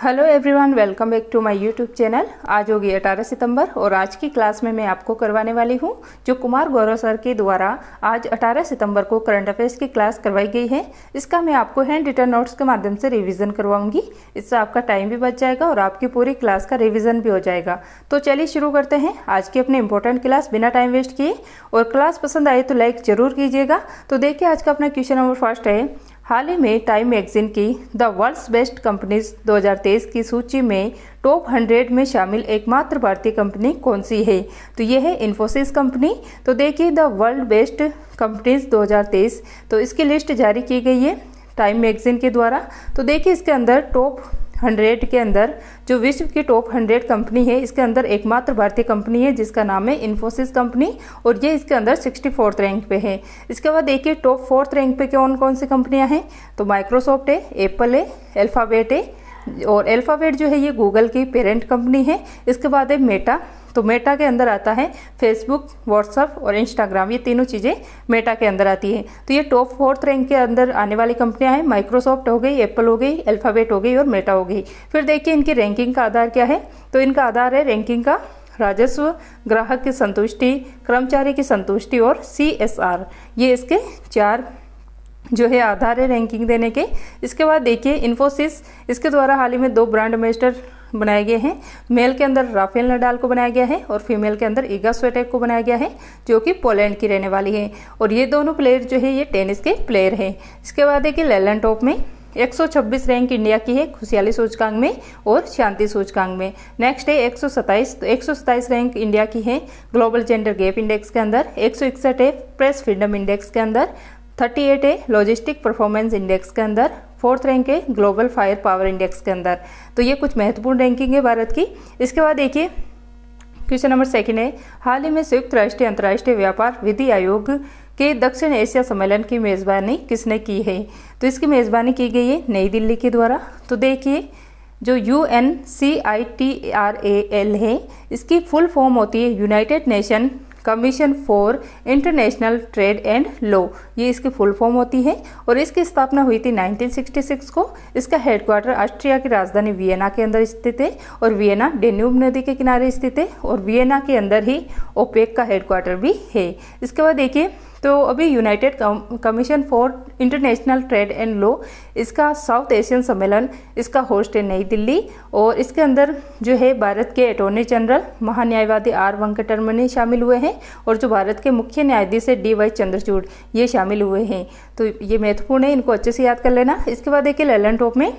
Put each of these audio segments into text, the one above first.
Hello everyone, welcome back to my YouTube channel. आज होगी 18 सितंबर और आज की क्लास में मैं आपको करवाने वाली हूं जो कुमार गौरव सर के द्वारा आज 18 सितंबर को करंट अफेयर्स की क्लास करवाई गई है। इसका मैं आपको हैंड रिटन नोट्स के माध्यम से रिवीजन करवाऊंगी। इससे आपका टाइम भी बच जाएगा और आपकी पूरी क्लास का रिविजन भी हो जाएगा। तो चलिए शुरू करते हैं आज की अपनी इंपॉर्टेंट क्लास बिना टाइम वेस्ट किए। और क्लास पसंद आए तो लाइक जरूर कीजिएगा। तो देखिए आज का अपना क्वेश्चन नंबर फर्स्ट है, हाल ही में टाइम मैगजीन की द वर्ल्ड्स बेस्ट कंपनीज 2023 की सूची में टॉप 100 में शामिल एकमात्र भारतीय कंपनी कौन सी है? तो ये है इन्फोसिस कंपनी। तो देखिए द वर्ल्ड बेस्ट कंपनीज 2023, तो इसकी लिस्ट जारी की गई है टाइम मैगजीन के द्वारा। तो देखिए इसके अंदर टॉप 100 के अंदर जो विश्व की टॉप 100 कंपनी है, इसके अंदर एकमात्र भारतीय कंपनी है जिसका नाम है इन्फोसिस कंपनी और ये इसके अंदर 64th रैंक पे है। इसके बाद देखिए टॉप 4th रैंक पे कौन कौन सी कंपनियां हैं? तो माइक्रोसॉफ्ट है, एप्पल है, अल्फाबेट है और अल्फाबेट जो है ये गूगल की पेरेंट कंपनी है। इसके बाद है मेटा, तो मेटा के अंदर आता है फेसबुक, व्हाट्सएप और इंस्टाग्राम, ये तीनों चीज़ें मेटा के अंदर आती है। तो ये टॉप 4th रैंक के अंदर आने वाली कंपनियां हैं। माइक्रोसॉफ्ट हो गई, एप्पल हो गई, अल्फाबेट हो गई और मेटा हो गई। फिर देखिए इनकी रैंकिंग का आधार क्या है? तो इनका आधार है रैंकिंग का राजस्व, ग्राहक की संतुष्टि, कर्मचारी की संतुष्टि और CSR। ये इसके 4 जो है आधार है रैंकिंग देने के। इसके बाद देखिए इन्फोसिस, इसके द्वारा हाल ही में 2 ब्रांड एम्बेसडर बनाए गए हैं। मेल के अंदर राफेल नडाल को बनाया गया है और फीमेल के अंदर इगा स्विएटेक को बनाया गया है जो कि पोलैंड की रहने वाली है। और ये दोनों प्लेयर जो है ये टेनिस के प्लेयर हैं। इसके बाद देखिए लेलन टॉप में 126 रैंक इंडिया की है खुशहाली सूचकांक में और शांति सूचकांक में। नेक्स्ट है 127, तो 127 रैंक इंडिया की है ग्लोबल जेंडर गैप इंडेक्स के अंदर। 161 है प्रेस फ्रीडम इंडेक्स के अंदर। 38 है लॉजिस्टिक परफॉर्मेंस इंडेक्स के अंदर। 4th रैंक है ग्लोबल फायर पावर इंडेक्स के अंदर। तो ये कुछ महत्वपूर्ण रैंकिंग है भारत की। इसके बाद देखिए क्वेश्चन नंबर 2 है, हाल ही में संयुक्त राष्ट्रीय अंतर्राष्ट्रीय व्यापार विधि आयोग के दक्षिण एशिया सम्मेलन की मेज़बानी किसने की है? तो इसकी मेज़बानी की गई है नई दिल्ली के द्वारा। तो देखिए जो UNCITRAL है, इसकी फुल फॉर्म होती है United nation commission for international trade and law, ये इसकी फुल फॉर्म होती है। और इसकी स्थापना हुई थी 1966 को। इसका हेडक्वार्टर ऑस्ट्रिया की राजधानी वियना के अंदर स्थित है और वियना डेन्यूब नदी के किनारे स्थित है और वियना के अंदर ही ओपेक का हेडक्वार्टर भी है। इसके बाद देखिए तो अभी United commission for international trade and law, इसका साउथ एशियन सम्मेलन इसका होस्ट है नई दिल्ली। और इसके अंदर जो है भारत के अटॉर्नी जनरल महान्यायवादी R वेंकटरमणी शामिल हुए हैं और जो भारत के मुख्य न्यायाधीश है DY चंद्रचूड़ ये शामिल हुए हैं। तो ये महत्वपूर्ण है, इनको अच्छे से याद कर लेना। इसके बाद देखिए लेलन टॉप में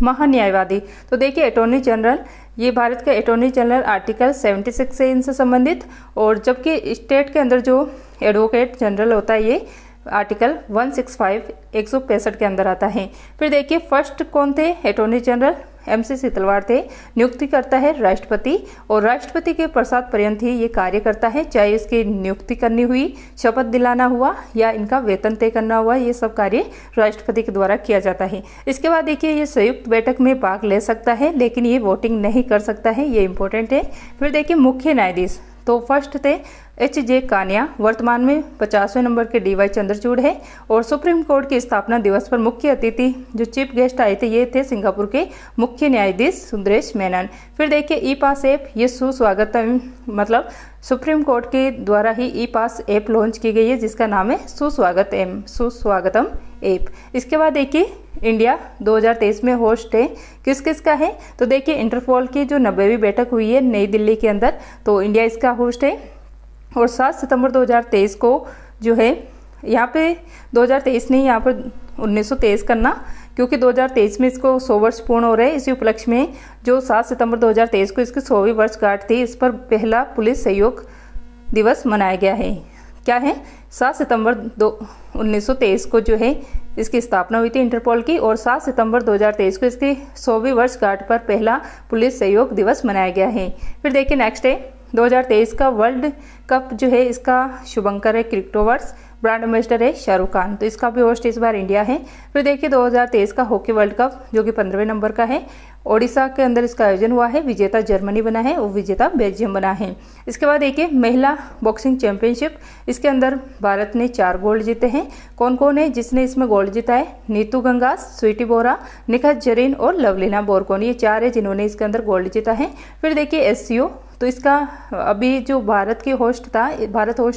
महान्यायवादी, तो देखिए अटॉर्नी जनरल, ये भारत के अटॉर्नी जनरल आर्टिकल 76 से इनसे संबंधित। और जबकि स्टेट के अंदर जो एडवोकेट जनरल होता है ये आर्टिकल 165 165 के अंदर आता है। फिर देखिए फर्स्ट कौन थे अटॉर्नी जनरल? MC सीतलवाड़ थे। नियुक्ति करता है राष्ट्रपति और राष्ट्रपति के प्रसाद पर्यंत ही ये कार्य करता है, चाहे इसकी नियुक्ति करनी हुई, शपथ दिलाना हुआ या इनका वेतन तय करना हुआ, ये सब कार्य राष्ट्रपति के द्वारा किया जाता है। इसके बाद देखिए ये संयुक्त बैठक में भाग ले सकता है लेकिन ये वोटिंग नहीं कर सकता है, ये इंपॉर्टेंट है। फिर देखिए मुख्य न्यायाधीश, तो फर्स्ट थे HJ कानिया, वर्तमान में 50वें नंबर के DY चंद्रचूड़ है। और सुप्रीम कोर्ट के स्थापना दिवस पर मुख्य अतिथि जो चीफ गेस्ट आए थे ये थे सिंगापुर के मुख्य न्यायाधीश सुंदरेश मेनन। फिर देखिए ई पास ऐप, ये सुस्वागतम, मतलब सुप्रीम कोर्ट के द्वारा ही ई पास ऐप लॉन्च की गई है जिसका नाम है सुस्वागतम ऐप। इसके बाद देखिए इंडिया 2023 में होस्ट है किस किस का है? तो देखिए इंटरपोल की जो 90वीं बैठक हुई है नई दिल्ली के अंदर, तो इंडिया इसका होस्ट है। और 7 सितंबर 2023 को जो है यहाँ पे 2023 नहीं, यहाँ पर 1923 करना, क्योंकि 2023 में इसको 100 वर्ष पूर्ण हो रहे हैं। इसी उपलक्ष्य में जो 7 सितंबर 2023 को इसकी 100वीं वर्षगांठ थी, इस पर पहला पुलिस सहयोग दिवस मनाया गया है। क्या है? 7 सितंबर 1923 को जो है इसकी स्थापना हुई थी इंटरपोल की और 7 सितंबर 2023 को इसकी 100वीं वर्षगांठ पर पहला पुलिस सहयोग दिवस मनाया गया है। फिर देखिए नेक्स्ट है 2023 का वर्ल्ड कप जो है इसका शुभंकर है क्रिकेटोवर्स। ब्रांड एम्बेसडर है शाहरुख खान। तो इसका भी होस्ट इस बार इंडिया है। फिर देखिए 2023 का हॉकी वर्ल्ड कप जो कि 15वें नंबर का है, ओडिशा के अंदर इसका आयोजन हुआ है। विजेता जर्मनी बना है और विजेता बेल्जियम बना है। इसके बाद देखिए महिला बॉक्सिंग चैंपियनशिप, इसके अंदर भारत ने 4 गोल्ड जीते हैं। कौन कौन है जिसने इसमें गोल्ड जीता है? नीतू गंगास, स्वीटी बोरा, निखत जरीन और लवलीना बोरगोन, ये 4 है जिन्होंने इसके अंदर गोल्ड जीता है। फिर देखिए एससीओ, तो इसका अभी जो भारत होस्ट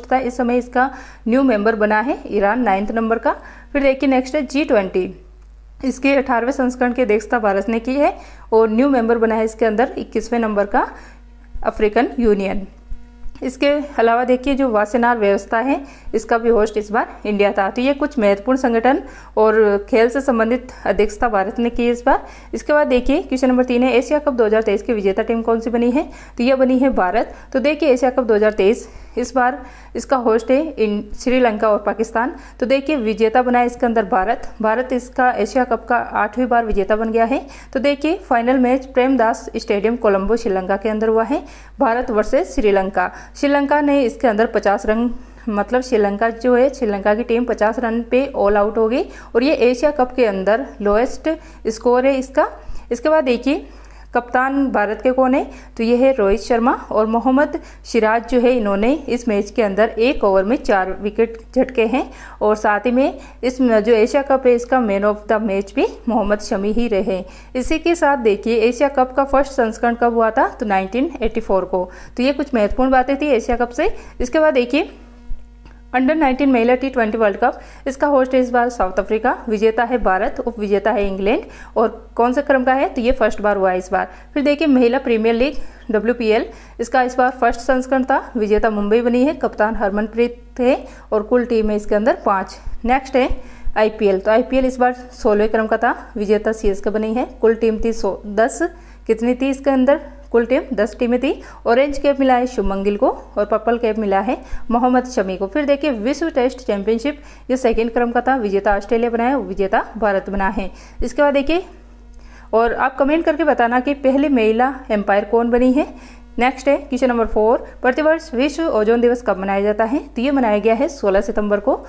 था, इस समय इसका न्यू मेंबर बना है ईरान 9th नंबर का। फिर देखिए नेक्स्ट है G20, इसके 18वें संस्करण की अध्यक्षता भारत ने की है और न्यू मेंबर बना है इसके अंदर 21वें नंबर का अफ्रीकन यूनियन। इसके अलावा देखिए जो वासेनार व्यवस्था है, इसका भी होस्ट इस बार इंडिया था। तो ये कुछ महत्वपूर्ण संगठन और खेल से संबंधित अध्यक्षता भारत ने की इस बार। इसके बाद देखिए क्वेश्चन नंबर 3 है, एशिया कप 2023 की विजेता टीम कौन सी बनी है? तो यह बनी है भारत। तो देखिए एशिया कप 2023 इस बार इसका होस्ट है श्रीलंका और पाकिस्तान। तो देखिए विजेता बना है इसके अंदर भारत इसका एशिया कप का 8वीं बार विजेता बन गया है। तो देखिए final match Premadasa stadium Colombo Sri Lanka के अंदर हुआ है, भारत वर्सेस श्रीलंका। श्रीलंका ने इसके अंदर 50 रन, मतलब श्रीलंका की टीम 50 रन पे ऑल आउट हो गई और ये एशिया कप के अंदर लोएस्ट स्कोर है इसका। इसके बाद देखिए कप्तान भारत के कौन है? तो ये है रोहित शर्मा और मोहम्मद सिराज जो है, इन्होंने इस मैच के अंदर 1 ओवर में 4 विकेट झटके हैं और साथ ही में इस जो एशिया कप है इसका मैन ऑफ द मैच भी मोहम्मद शमी ही रहे। इसी के साथ देखिए एशिया कप का फर्स्ट संस्करण कब हुआ था? तो 1984 को। तो ये कुछ महत्वपूर्ण बातें थी एशिया कप से। इसके बाद देखिए अंडर 19 महिला T20 वर्ल्ड कप, इसका होस्ट है इस बार साउथ अफ्रीका, विजेता है भारत, उप विजेता है इंग्लैंड और कौन से क्रम का है? तो ये फर्स्ट बार हुआ है इस बार। फिर देखिए महिला प्रीमियर लीग WPL, इसका इस बार फर्स्ट संस्करण था, विजेता मुंबई बनी है, कप्तान हरमनप्रीत है और कुल टीम है इसके अंदर 5। नेक्स्ट है IPL, तो IPL इस बार 16वें क्रम का था, विजेता CSK बनी है, कुल टीम थी 10। कितनी थी इसके अंदर? कुल टीम 10 टीमें थी। ऑरेंज कैप मिला है शुभमन गिल को और पर्पल कैप मिला है मोहम्मद शमी को। फिर देखिए विश्व टेस्ट चैंपियनशिप, ये 2nd क्रम का था, विजेता ऑस्ट्रेलिया बना है, विजेता भारत बना है। इसके बाद देखिए और आप कमेंट करके बताना कि पहली महिला एम्पायर कौन बनी है। नेक्स्ट है क्वेश्चन नंबर 4, प्रतिवर्ष विश्व ओजोन दिवस कब मनाया जाता है? तो ये मनाया गया है 16 सितंबर को।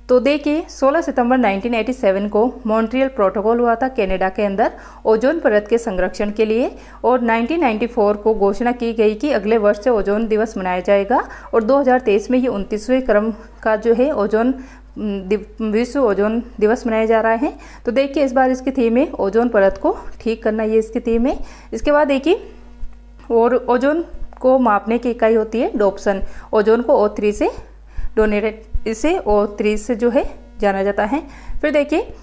तो देखिए 16 सितंबर 1987 को मॉन्ट्रियल प्रोटोकॉल हुआ था कनाडा के अंदर ओजोन परत के संरक्षण के लिए और 1994 को घोषणा की गई कि अगले वर्ष से ओजोन दिवस मनाया जाएगा और 2023 में ये 29वें क्रम का जो है विश्व ओजोन दिवस मनाया जा रहा है। तो देखिए इस बार इसकी थीम है ओजोन परत को ठीक करना, ये इसकी थीम है। इसके बाद देखिए और ओजोन को मापने की इकाई होती है डॉप्सन। ओजोन को O3 से डोनेटेड, इसे O3 से जो है जाना जाता है। फिर देखिए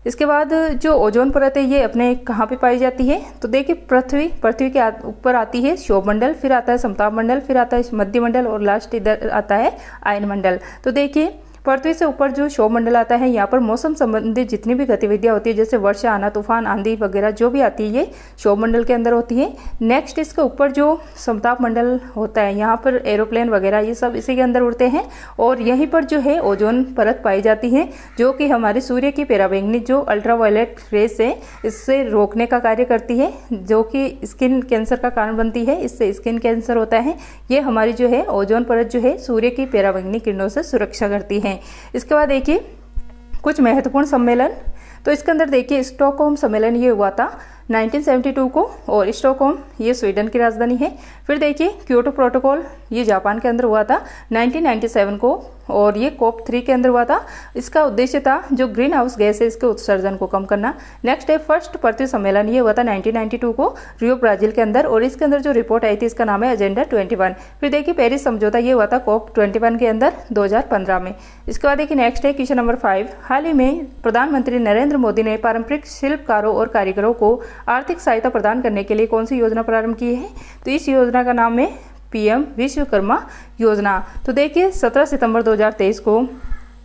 इसके बाद जो ओजोन परत है ये अपने कहाँ पे पाई जाती है? तो देखिए पृथ्वी के ऊपर आती है क्षोभ मंडल, फिर आता है समताप मंडल, फिर आता है मध्य मंडल और लास्ट इधर आता है आयन मंडल। तो देखिए पृथ्वी से ऊपर जो क्षोभ मंडल आता है, यहाँ पर मौसम संबंधित जितनी भी गतिविधियाँ होती है जैसे वर्षा आना, तूफान, आंधी वगैरह जो भी आती है ये क्षोभ मंडल के अंदर होती है। नेक्स्ट इसके ऊपर जो समताप मंडल होता है, यहाँ पर एरोप्लेन वगैरह ये सब इसी के अंदर उड़ते हैं और यहीं पर जो है ओजोन परत पाई जाती है जो कि हमारे सूर्य की पराबैंगनी जो अल्ट्रावायलेट रेस है इससे रोकने का कार्य करती है, जो कि स्किन कैंसर का कारण बनती है, इससे स्किन कैंसर होता है। ये हमारी जो है ओजोन परत जो है सूर्य की पराबैंगनी किरणों से सुरक्षा करती है। इसके बाद देखिए कुछ महत्वपूर्ण सम्मेलन, तो इसके अंदर देखिए स्टॉकहोम सम्मेलन ये हुआ था 1972 को और स्टॉकहोम ये स्वीडन की राजधानी है। फिर देखिए क्योटो प्रोटोकॉल ये जापान के अंदर हुआ था 1997 को और ये COP3 के अंदर हुआ था। इसका उद्देश्य था जो ग्रीन हाउस गैस है इसके उत्सर्जन को कम करना। नेक्स्ट है फर्स्ट पृथ्वी सम्मेलन, ये हुआ था 1992 को रियो ब्राजील के अंदर और इसके अंदर जो रिपोर्ट आई थी इसका नाम है एजेंडा 21। फिर देखिए पेरिस समझौता ये हुआ था COP21 के अंदर 2015 में। इसके बाद देखिए नेक्स्ट है क्वेश्चन नंबर 5, हाल ही में प्रधानमंत्री नरेंद्र मोदी ने पारंपरिक शिल्पकारों और कारीगरों को आर्थिक सहायता प्रदान करने के लिए कौन सी योजना प्रारंभ की है? तो इस योजना का नाम है PM विश्वकर्मा योजना। तो देखिए 17 सितंबर 2023 को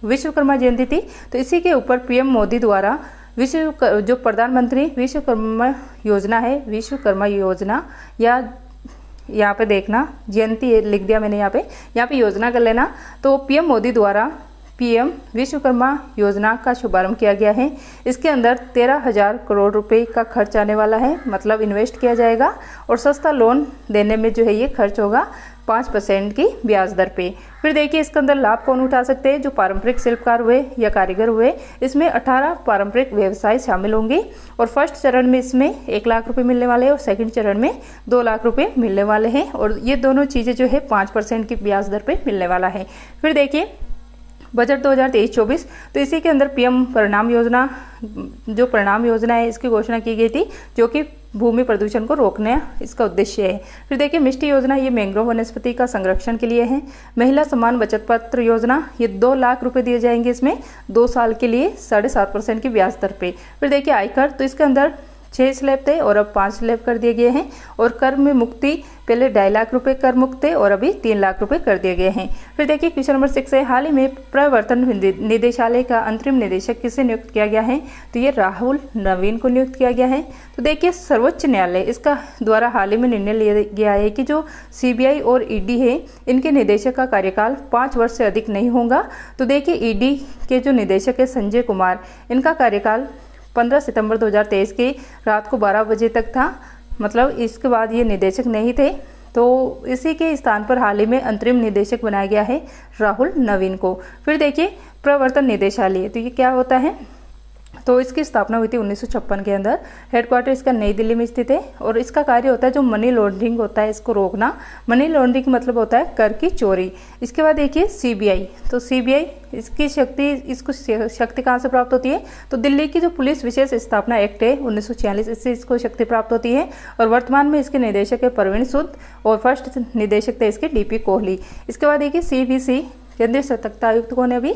विश्वकर्मा जयंती थी, तो इसी के ऊपर PM मोदी द्वारा जो प्रधानमंत्री विश्वकर्मा योजना है, विश्वकर्मा योजना या यहाँ पे देखना जयंती लिख दिया मैंने, यहाँ पे योजना कर लेना। तो PM मोदी द्वारा PM विश्वकर्मा योजना का शुभारंभ किया गया है। इसके अंदर 13,000 करोड़ रुपए का खर्च आने वाला है, मतलब इन्वेस्ट किया जाएगा और सस्ता लोन देने में जो है ये खर्च होगा 5% की ब्याज दर पे। फिर देखिए इसके अंदर लाभ कौन उठा सकते हैं, जो पारंपरिक शिल्पकार हुए या कारीगर हुए, इसमें 18 पारंपरिक व्यवसाय शामिल होंगे और फर्स्ट चरण में इसमें 1 लाख रुपए मिलने वाले हैं और सेकंड चरण में 2 लाख रुपए मिलने वाले हैं और ये दोनों चीज़ें जो है 5% की ब्याज दर पे मिलने वाला है। फिर देखिए बजट 2023-24, तो इसी के अंदर पीएम परिणाम योजना, जो परिणाम योजना है इसकी घोषणा की गई थी, जो कि भूमि प्रदूषण को रोकने इसका उद्देश्य है। फिर देखिए मिष्टी योजना, ये मैंग्रोव वनस्पति का संरक्षण के लिए है। महिला सम्मान बचत पत्र योजना, ये 2 लाख रुपए दिए जाएंगे इसमें 2 साल के लिए 7.5% की ब्याज दर पे। फिर देखिए आयकर, तो इसके अंदर 6 स्लैब थे और अब 5 स्लैब कर दिए गए हैं और कर में मुक्ति, पहले 2.5 लाख रुपए कर मुक्त थे और अभी 3 लाख रुपए कर दिए गए हैं। फिर देखिए क्वेश्चन नंबर 6 है, हाल ही में प्रवर्तन निदेशालय का अंतरिम निदेशक किसे नियुक्त किया गया है, तो ये राहुल नवीन को नियुक्त किया गया है। तो देखिए सर्वोच्च न्यायालय इसका द्वारा हाल ही में निर्णय लिया गया है कि जो CBI और ED है, इनके निदेशक का कार्यकाल 5 वर्ष से अधिक नहीं होगा। तो देखिए ED के जो निदेशक है संजय कुमार, इनका कार्यकाल 15 सितंबर 2023 की रात को 12 बजे तक था, मतलब इसके बाद ये निदेशक नहीं थे। तो इसी के स्थान पर हाल ही में अंतरिम निदेशक बनाया गया है राहुल नवीन को। फिर देखिए प्रवर्तन निदेशालय, तो ये क्या होता है, तो इसकी स्थापना हुई थी 1956 के अंदर। हेडक्वार्टर इसका नई दिल्ली में स्थित है और इसका कार्य होता है जो मनी लॉन्ड्रिंग होता है इसको रोकना। मनी लॉन्ड्रिंग मतलब होता है कर की चोरी। इसके बाद देखिए CBI, तो CBI इसकी शक्ति कहाँ से प्राप्त होती है, तो दिल्ली की जो पुलिस विशेष स्थापना एक्ट है 1946, इससे इसको शक्ति प्राप्त होती है और वर्तमान में इसके निदेशक है परवीन सूद और फर्स्ट निदेशक थे इसके DP कोहली। इसके बाद देखिए CVC, केंद्रीय सतर्कता आयुक्त कौन है अभी,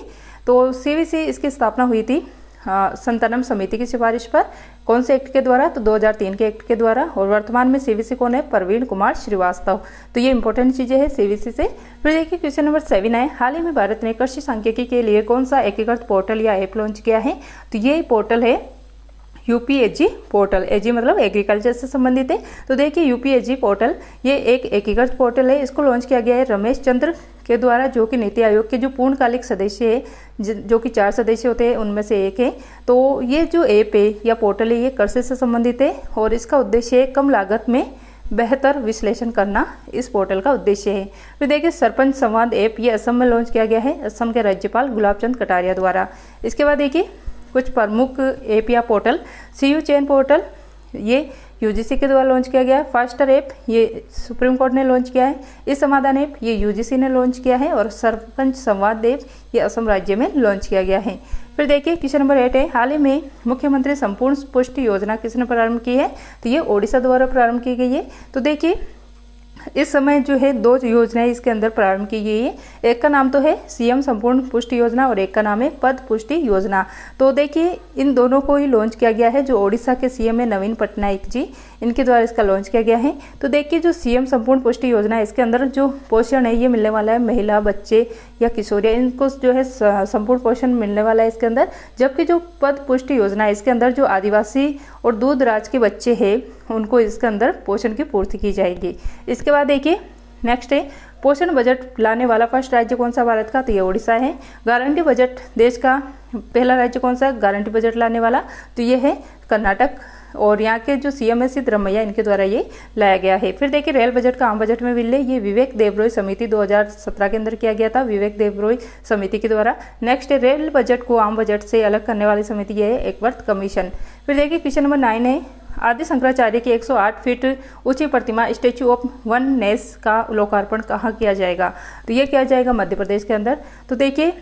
तो CVC इसकी स्थापना हुई थी संतनम समिति की सिफारिश पर। कौन से एक्ट के द्वारा, तो 2003 के एक्ट के द्वारा और वर्तमान में CVC कौन है, प्रवीण कुमार श्रीवास्तव। तो ये इंपॉर्टेंट चीजें हैं CVC से। फिर देखिए क्वेश्चन नंबर 7 है, हाल ही में भारत ने कृषि सांख्यिकी के लिए कौन सा एकीकृत पोर्टल या ऐप लॉन्च किया है, तो ये पोर्टल है UPAG पोर्टल। AG मतलब एग्रीकल्चर से संबंधित है। तो देखिए UPAG पोर्टल ये एक एकीकृत पोर्टल है, इसको लॉन्च किया गया है रमेश चंद्र के द्वारा, जो कि नीति आयोग के जो पूर्णकालिक सदस्य है, जो कि 4 सदस्य होते हैं उनमें से एक है। तो ये जो ऐप है या पोर्टल है ये कृषि से संबंधित है और इसका उद्देश्य है कम लागत में बेहतर विश्लेषण करना, इस पोर्टल का उद्देश्य है। फिर देखिए सरपंच संवाद ऐप, ये असम में लॉन्च किया गया है असम के राज्यपाल गुलाब चंद कटारिया द्वारा। इसके बाद देखिए कुछ प्रमुख ऐप या पोर्टल, CU चेन पोर्टल, ये UGC के द्वारा लॉन्च किया गया है। फास्टर ऐप, ये सुप्रीम कोर्ट ने लॉन्च किया है। इस समाधान ऐप, ये UGC ने लॉन्च किया है और सरपंच संवाद ऐप, ये असम राज्य में लॉन्च किया गया है। फिर देखिए क्वेश्चन नंबर 8 है, हाल ही में मुख्यमंत्री संपूर्ण पुष्टि योजना किसने प्रारंभ की है, तो ये ओडिशा द्वारा प्रारंभ की गई है। तो देखिए इस समय जो है 2 योजनाएं इसके अंदर प्रारंभ की गई है। एक का नाम तो है CM संपूर्ण पुष्टि योजना और एक का नाम है पद पुष्टि योजना। तो देखिए इन दोनों को ही लॉन्च किया गया है, जो ओडिशा के CM है नवीन पटनायक जी, इनके द्वारा इसका लॉन्च किया गया है। तो देखिए जो CM संपूर्ण पुष्टि योजना है, इसके अंदर जो पोषण है ये मिलने वाला है महिला, बच्चे या किशोरिया, इनको जो है संपूर्ण पोषण मिलने वाला है इसके अंदर। जबकि जो पद पुष्टि योजना है, इसके अंदर जो आदिवासी और दूर दराज के बच्चे हैं उनको इसके अंदर पोषण की पूर्ति की जाएगी। इसके बाद देखिए नेक्स्ट है, पोषण बजट लाने वाला फर्स्ट राज्य कौन सा भारत का, तो ये ओडिशा है। गारंटी बजट देश का पहला राज्य कौन सा है गारंटी बजट लाने वाला, तो ये है कर्नाटक और यहाँ के जो CM है सिद्धरमैया, इनके द्वारा ये लाया गया है। फिर देखिए रेल बजट का आम बजट में विलय, ये विवेक देबरॉय समिति 2017 के अंदर किया गया था, विवेक देबरॉय समिति के द्वारा। नेक्स्ट है रेल बजट को आम बजट से अलग करने वाली समिति ये है एकवर्थ कमीशन। फिर देखिए क्वेश्चन नंबर 9 है, आदि शंकराचार्य की 108 फीट ऊंची प्रतिमा स्टैचू ऑफ वननेस का लोकार्पण कहाँ किया जाएगा, तो ये किया जाएगा मध्य प्रदेश के अंदर। तो देखिए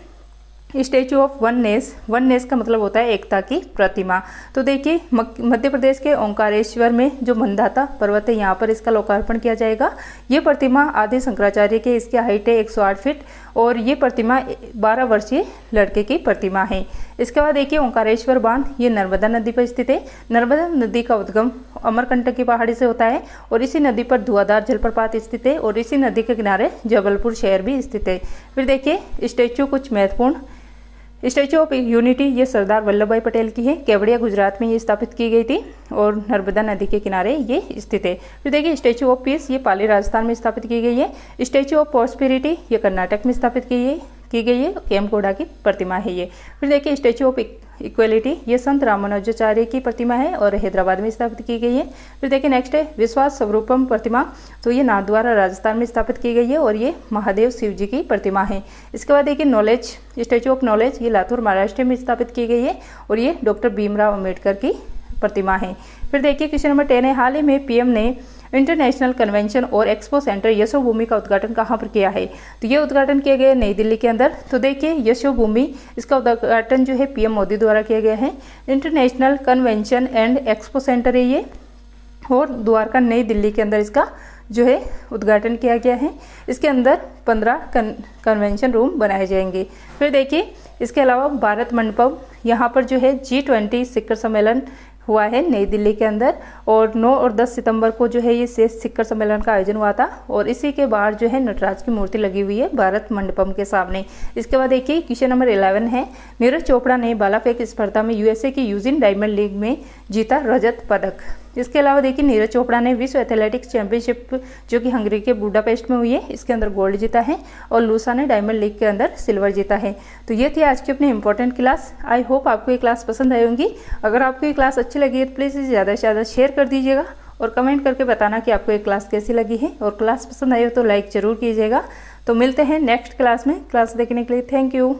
स्टैचू ऑफ वननेस का मतलब होता है एकता की प्रतिमा। तो देखिए मध्य प्रदेश के ओंकारेश्वर में जो मंदाता पर्वत है, यहाँ पर इसका लोकार्पण किया जाएगा। ये प्रतिमा आदि शंकराचार्य के, इसकी हाइट है 108 फीट और ये प्रतिमा 12 वर्षीय लड़के की प्रतिमा है। इसके बाद देखिए ओंकारेश्वर बांध, ये नर्मदा नदी पर स्थित है। नर्मदा नदी का उद्गम अमरकंटक की पहाड़ी से होता है और इसी नदी पर धुआंधार जलप्रपात स्थित है और इसी नदी के किनारे जबलपुर शहर भी स्थित है। फिर देखिए स्टैचू कुछ महत्वपूर्ण, स्टैचू ऑफ यूनिटी ये सरदार वल्लभ भाई पटेल की है, केवड़िया गुजरात में ये स्थापित की गई थी और नर्मदा नदी के किनारे ये स्थित है। फिर देखिए स्टैचू ऑफ पीस, ये पाली राजस्थान में स्थापित की गई है। स्टैचू ऑफ प्रॉस्पेरिटी ये कर्नाटक में स्थापित की गई है, केम्पगौड़ा की प्रतिमा है ये। फिर देखिए स्टैचू ऑफ इक्वलिटी, ये संत रामानुजाचार्य की प्रतिमा है और हैदराबाद में स्थापित की गई है। फिर देखिए नेक्स्ट है विश्वास स्वरूपम प्रतिमा, तो ये नाथद्वारा राजस्थान में स्थापित की गई है और ये महादेव शिव जी की प्रतिमा है। इसके बाद देखिए नॉलेज, स्टैचू ऑफ नॉलेज, ये लातूर महाराष्ट्र में स्थापित की गई है और ये डॉक्टर भीमराव अम्बेडकर की प्रतिमा है। फिर देखिए क्वेश्चन नंबर 10 है, हाल ही में पीएम ने इंटरनेशनल कन्वेंशन और एक्सपो सेंटर यशोभूमि का उद्घाटन कहाँ पर किया है? तो ये उद्घाटन किया गया नई दिल्ली के अंदर। तो देखिए यशोभूमि, इसका उद्घाटन जो है पीएम मोदी द्वारा किया गया है। International convention and expo centre है ये, और द्वारका नई दिल्ली के अंदर इसका जो है उद्घाटन किया गया है। इसके अंदर 15 कन्वेंशन रूम बनाए जाएंगे। फिर देखिए इसके अलावा भारत मंडपम, यहाँ पर जो है G20 शिखर सम्मेलन हुआ है नई दिल्ली के अंदर, और 9 और 10 सितंबर को जो है ये शिखर सम्मेलन का आयोजन हुआ था और इसी के बाहर जो है नटराज की मूर्ति लगी हुई है भारत मंडपम के सामने। इसके बाद देखिए क्वेश्चन नंबर 11 है, नीरज चोपड़ा ने भाला फेंक स्पर्धा में यूएसए की यूजिन डायमंड लीग में जीता रजत पदक। इसके अलावा देखिए नीरज चोपड़ा ने विश्व एथलेटिक्स चैंपियनशिप जो कि हंगरी के बुडापेस्ट में हुई है, इसके अंदर गोल्ड जीता है, और लूसा ने डायमंड लीग के अंदर सिल्वर जीता है। तो ये थी आज की अपनी इंपॉर्टेंट क्लास। आई होप आपको ये क्लास पसंद आई होंगी। अगर आपको ये क्लास अच्छी लगी है तो प्लीज़ इसे ज़्यादा से ज़्यादा शेयर कर दीजिएगा और कमेंट करके बताना कि आपको ये क्लास कैसी लगी है, और क्लास पसंद आई हो तो लाइक ज़रूर कीजिएगा। तो मिलते हैं नेक्स्ट क्लास में। क्लास देखने के लिए थैंक यू।